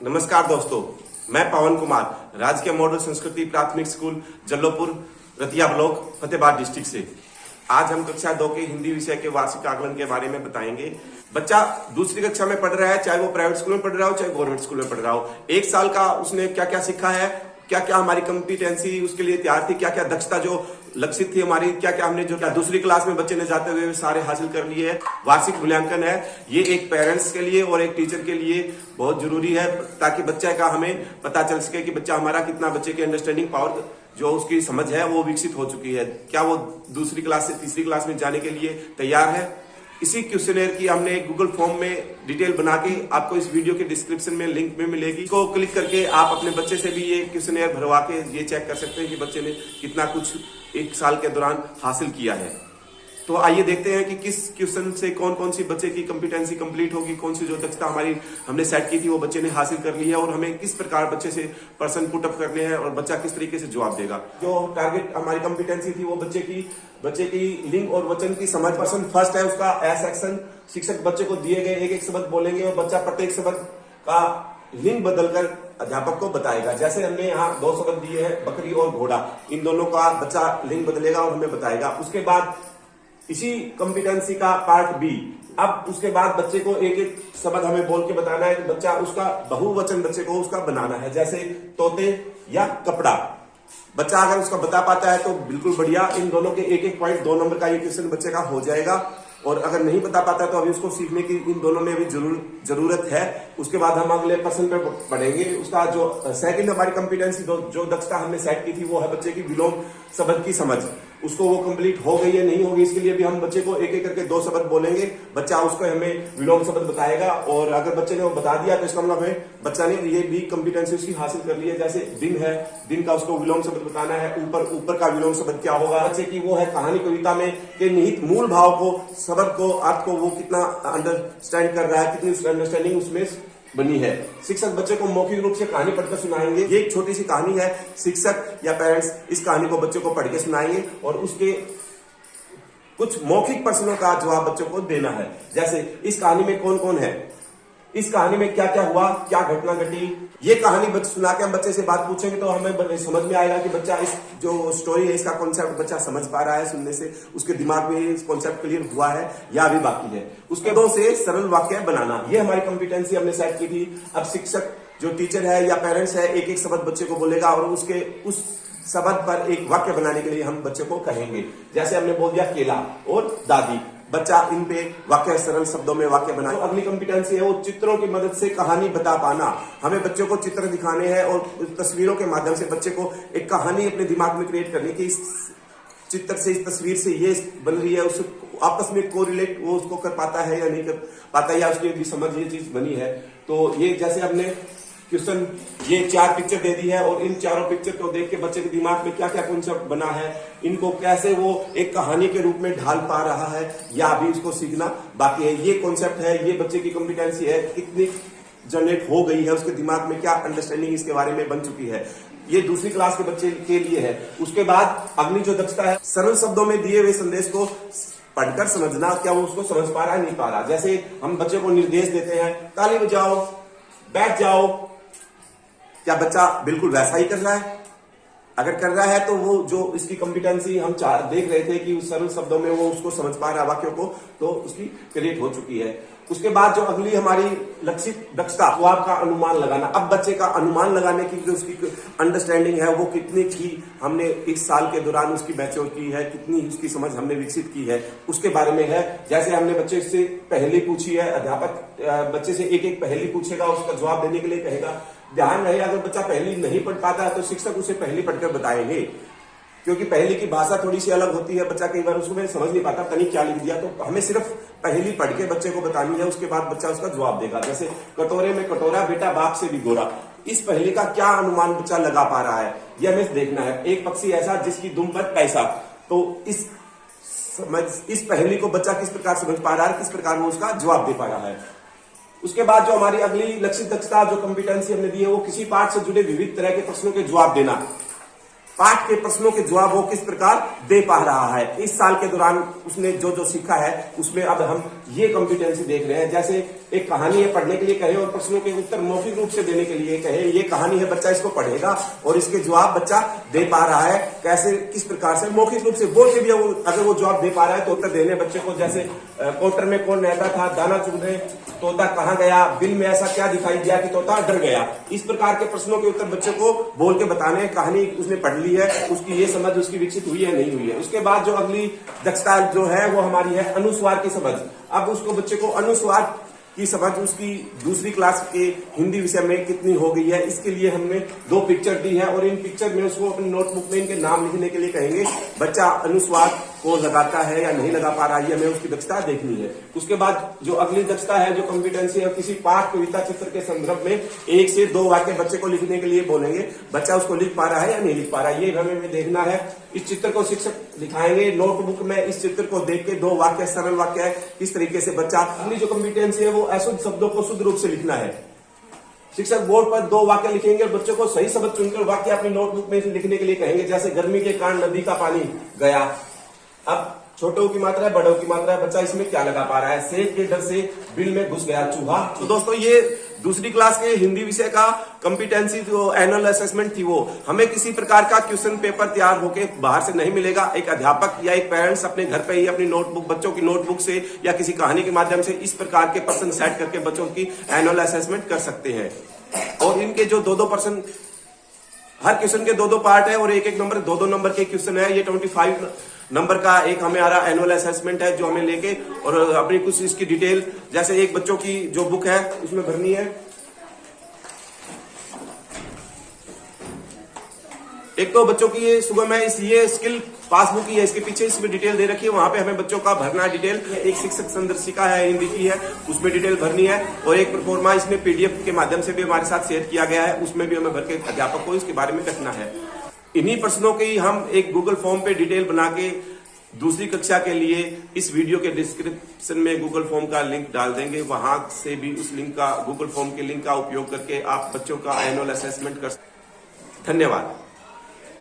नमस्कार दोस्तों, मैं पवन कुमार, राजकीय मॉडल संस्कृति प्राथमिक school Jallopur, Ratia block, Fatehabad district से। आज हम कक्षा 2 के हिंदी विषय के वार्षिक आकलन के बारे में बताएंगे। बच्चा दूसरी कक्षा में पढ़ रहा है, चाहे वो प्राइवेट स्कूल में पढ़ रहा हो चाहे गवर्नमेंट स्कूल में पढ़ रहा हो। एक साल का उसने क्या क्या सीखा है, क्या क्या हमारी कॉम्पिटेंसी उसके लिए तैयार थी, क्या क्या दक्षता जो लक्षित थी हमारी, क्या क्या हमने जो क्या दूसरी क्लास में बच्चे ने जाते हुए सारे हासिल कर लिए है। वार्षिक मूल्यांकन है, ये एक पेरेंट्स के लिए और एक टीचर के लिए बहुत जरूरी है, ताकि बच्चे का हमें पता चल सके कि बच्चा हमारा कितना, बच्चे की अंडरस्टैंडिंग पावर जो उसकी समझ है वो विकसित हो चुकी है, क्या वो दूसरी क्लास से तीसरी क्लास में जाने के लिए तैयार है। इसी क्वेश्चनर की हमने गूगल फॉर्म में डिटेल बना के आपको इस वीडियो के डिस्क्रिप्शन में लिंक में मिलेगी। इसको क्लिक करके आप अपने बच्चे से भी ये क्वेश्चनर भरवा के ये चेक कर सकते हैं कि बच्चे ने कितना कुछ एक साल के दौरान हासिल किया है। तो आइए देखते हैं कि किस क्वेश्चन से कौन कौन सी बच्चे की कॉम्पिटेंसी कंप्लीट होगी, कौन सी जो दक्षता हमारी हमने सेट की थी वो बच्चे ने हासिल कर ली है, और हमें किस प्रकार बच्चे से प्रश्न पुटअप करने हैं और बच्चा किस तरीके से जवाब देगा। जो टारगेट हमारी कॉम्पिटेंसी थी वो बच्चे की लिंग और वचन की समझ। पर्सन फर्स्ट है उसका ए सेक्शन। शिक्षक बच्चे को दिए गए एक एक शब्द बोलेंगे और बच्चा प्रत्येक शब्द का लिंग बदलकर अध्यापक को बताएगा। जैसे हमने यहाँ 2 शब्द दिए हैं, बकरी और घोड़ा, इन दोनों का बच्चा लिंग बदलेगा और हमें बताएगा। उसके बाद इसी कॉम्पिटेंसी का पार्ट बी, अब उसके बाद बच्चे को एक एक शब्द हमें बोल के बताना है कि बच्चा उसका बहुवचन बच्चे को उसका बनाना है, जैसे तोते या कपड़ा। बच्चा अगर उसका बता पाता है तो बिल्कुल बढ़िया, इन दोनों के एक एक पॉइंट 2 नंबर का ये क्वेश्चन बच्चे का हो जाएगा। और अगर नहीं बता पाता तो अभी उसको सीखने की इन दोनों में भी जरूरत है। उसके बाद हम अगले पर्सन पे पढ़ेंगे। उसका जो सेकंड हमारी कॉम्पिटेंसी जो दक्षता हमने सेट की थी वो है बच्चे की विलोम शब्द की समझ। उसको वो कंप्लीट हो गई है नहीं होगी, इसके लिए भी हम बच्चे को एक एक करके 2 शब्द बोलेंगे, बच्चा उसको हमें विलोम शब्द बताएगा। और अगर बच्चे ने वो बता दिया तो इसका मतलब है बच्चा ने ये भी कॉम्पिटेंसी उसकी हासिल कर ली है। जैसे दिन है, दिन का उसको विलोम शब्द बताना है, ऊपर का विलोम शब्द क्या होगा। बच्चे की वो है कहानी कविता में के निहित मूल भाव को, शब्द को, अर्थ को वो कितना अंडरस्टैंड कर रहा है, कितनी अंडरस्टैंडिंग उसमें बनी है। शिक्षक बच्चे को मौखिक रूप से कहानी पढ़कर सुनाएंगे। ये एक छोटी सी कहानी है, शिक्षक या पेरेंट्स इस कहानी को बच्चे को पढ़ के सुनाएंगे और उसके कुछ मौखिक प्रश्नों का जवाब बच्चों को देना है। जैसे इस कहानी में कौन कौन है, इस कहानी में क्या क्या हुआ, क्या घटना घटी। ये कहानी बच्चे सुना के हम बच्चे से बात पूछेंगे तो हमें समझ में आएगा कि बच्चा इस जो स्टोरी है इसका कॉन्सेप्ट बच्चा समझ पा रहा है, सुनने से उसके दिमाग में इस कॉन्सेप्ट क्लियर हुआ है या अभी बाकी है। उसके 2 से सरल वाक्य बनाना, ये हमारी कॉम्पिटेंसी हमने सेट की थी। अब शिक्षक जो टीचर है या पेरेंट्स है एक एक शब्द बच्चे को बोलेगा और उसके उस शब्द पर एक वाक्य बनाने के लिए हम बच्चे को कहेंगे। जैसे हमने बोल दिया केला और दादी, बच्चा इन पे वाक्य सरल शब्दों में वाक्य बनाए। तो अगली कॉम्पिटेंसी है वो चित्रों की मदद से कहानी बता पाना। हमें बच्चों को चित्र दिखाने हैं और तस्वीरों के माध्यम से बच्चे को एक कहानी अपने दिमाग में क्रिएट करने की, इस चित्र से, इस तस्वीर से ये बन रही है, उस आपस में कोरिलेट वो उसको कर पाता है या नहीं कर पाता, या उसकी भी समझ ये चीज बनी है। तो ये जैसे हमने क्वेश्चन ये 4 पिक्चर दे दी है और इन चारों पिक्चर को देख के बच्चे के दिमाग में क्या क्या कॉन्सेप्ट बना है, इनको कैसे वो एक कहानी के रूप में ढाल पा रहा है, या अभी इसको सीखना बाकी है। ये कॉन्सेप्ट है, ये बच्चे की कॉम्पिटेंसी है, कितनी जनरेट हो गई है, उसके दिमाग में क्या अंडरस्टैंडिंग इसके बारे में बन चुकी है। ये दूसरी क्लास के बच्चे के लिए है। उसके बाद अगली जो दक्षता है, सरल शब्दों में दिए हुए संदेश को पढ़कर समझना, क्या वो उसको समझ पा रहा है नहीं पा रहा। जैसे हम बच्चे को निर्देश देते हैं, ताली बजाओ, बैठ जाओ, क्या बच्चा बिल्कुल वैसा ही कर रहा है? अगर कर रहा है तो वो जो इसकी कॉम्पिटेंसी हम देख रहे थे कि उस सरल शब्दों में वो उसको समझ पा रहा है वाक्यों को, तो उसकी क्रिएट हो चुकी है। उसके बाद जो अगली हमारी लक्षित दक्षता, वो आपका अनुमान लगाना। अब बच्चे का अनुमान लगाने की जो उसकी अंडरस्टैंडिंग है वो कितनी थी, हमने इस साल के दौरान उसकी मैच्योर की है, कितनी उसकी समझ हमने विकसित की है, उसके बारे में है। जैसे हमने बच्चे से पहेली पूछी है, अध्यापक बच्चे से एक एक पहेली पूछेगा, उसका जवाब देने के लिए कहेगा। ध्यान रहे अगर बच्चा पहेली नहीं पढ़ पाता है तो शिक्षक उसे पहेली पढ़कर बताएंगे, क्योंकि पहेली की भाषा थोड़ी सी अलग होती है। बच्चा कई बार उसमें समझ नहीं पाता, कहीं क्या लिख दिया, तो हमें सिर्फ पहेली पढ़ के बच्चे को बतानी है। उसके बाद बच्चा उसका जवाब देगा। जैसे कटोरे में कटोरा, बेटा बाप से भी गोरा, इस पहेली का क्या अनुमान बच्चा लगा पा रहा है यह हमें देखना है। एक पक्षी ऐसा जिसकी दुम पर पैसा, तो इस पहेली को बच्चा किस प्रकार समझ पा रहा है, किस प्रकार वो उसका जवाब दे पा रहा है। उसके बाद जो हमारी अगली लक्षित दक्षता जो कॉम्पिटेंसी हमने दी है वो किसी पाठ से जुड़े विविध तरह के प्रश्नों के जवाब देना। पाठ के प्रश्नों के जवाब वो किस प्रकार दे पा रहा है इस साल के दौरान उसने जो जो सीखा है उसमें अब हम ये कॉम्पिटेंसी देख रहे हैं। जैसे एक कहानी है पढ़ने के लिए कहे और प्रश्नों के उत्तर मौखिक रूप से देने के लिए कहे। ये कहानी है, बच्चा इसको पढ़ेगा और इसके जवाब बच्चा दे पा रहा है कैसे, किस प्रकार से, मौखिक रूप से बोल के भी अगर वो जवाब दे पा रहा है तो उत्तर देने बच्चे को। जैसे कोटर में कौन रहता था, दाना चुग रहे, तोता कहाँ गया, बिल में ऐसा क्या दिखाई दिया कि तोता डर गया। इस प्रकार के प्रश्नों के उत्तर बच्चे को बोल के बताने। कहानी उसने पढ़ ली है, उसकी ये समझ उसकी विकसित हुई है नहीं हुई है। उसके बाद जो अगली दक्षता जो है वो हमारी है अनुस्वार की समझ। अब उसको बच्चे को अनुस्वार की समझ उसकी दूसरी क्लास के हिंदी विषय में कितनी हो गई है, इसके लिए हमने 2 पिक्चर दी है और इन पिक्चर में उसको अपनी नोटबुक में इनके नाम लिखने के लिए कहेंगे। बच्चा अनुस्वार को लगाता है या नहीं लगा पा रहा है, हमें उसकी दक्षता देखनी है। उसके बाद जो अगली दक्षता है, जो कॉम्पिटेंसी है, किसी पाठ कविता चित्र के संदर्भ में 1 से 2 वाक्य बच्चे को लिखने के लिए बोलेंगे। बच्चा उसको लिख पा रहा है या नहीं लिख पा रहा है, ये हमें देखना है। इस चित्र को शिक्षक दिखाएंगे नोटबुक में, इस चित्र को देख के 2 वाक्य सरल वाक्य है, किस तरीके से बच्चा। अगली जो कॉम्पिटेंसी है वो अशुद्ध शब्दों को शुद्ध रूप से लिखना है। शिक्षक बोर्ड पर 2 वाक्य लिखेंगे और बच्चों को सही शब्द चुनकर वाक्य अपनी नोटबुक में लिखने के लिए कहेंगे। जैसे गर्मी के कारण नदी का पानी गया। अब छोटों की मात्रा है, बड़ों की मात्रा है, बच्चा इसमें क्या लगा पा रहा है। सेब के डर से बिल में घुस गया चूहा। तो दोस्तों ये दूसरी क्लास के हिंदी विषय का कॉम्पिटेंसी जो एनुअल असेसमेंट थी, वो हमें किसी प्रकार का क्वेश्चन पेपर तैयार होके बाहर से नहीं मिलेगा। एक अध्यापक या एक पेरेंट्स अपने घर पे ही अपनी नोटबुक, बच्चों की नोटबुक से या किसी कहानी के माध्यम से इस प्रकार के प्रश्न सेट करके बच्चों की एनुअल असेसमेंट कर सकते हैं। और इनके जो 2-2 प्रश्न, हर क्वेश्चन के 2-2 पार्ट है और 1-1 नंबर, 2-2 नंबर के क्वेश्चन है। ये 25 नंबर का एक हमें आ रहा एनुअल असेसमेंट है, जो हमें लेके और अपनी कुछ इसकी डिटेल, जैसे एक बच्चों की जो बुक है उसमें भरनी है। एक तो बच्चों की ये सुबह में ये स्किल पासबुक ही है, इसके पीछे इसमें डिटेल दे रखी है, वहां पे हमें बच्चों का भरना है डिटेल। एक शिक्षक संदर्शिका है, हिंदी की है, उसमें डिटेल भरनी है। और एक प्रोफार्मा इसमें पीडीएफ के माध्यम से भी हमारे साथ शेयर किया गया है, उसमें भी हमें भर के अध्यापक को इसके बारे में रखना है। इन्हीं प्रश्नों की हम एक गूगल फॉर्म पे डिटेल बना के दूसरी कक्षा के लिए इस वीडियो के डिस्क्रिप्शन में गूगल फॉर्म का लिंक डाल देंगे। वहां से भी उस लिंक का, गूगल फॉर्म के लिंक का उपयोग करके आप बच्चों का एनुअल असेसमेंट कर सकते। धन्यवाद।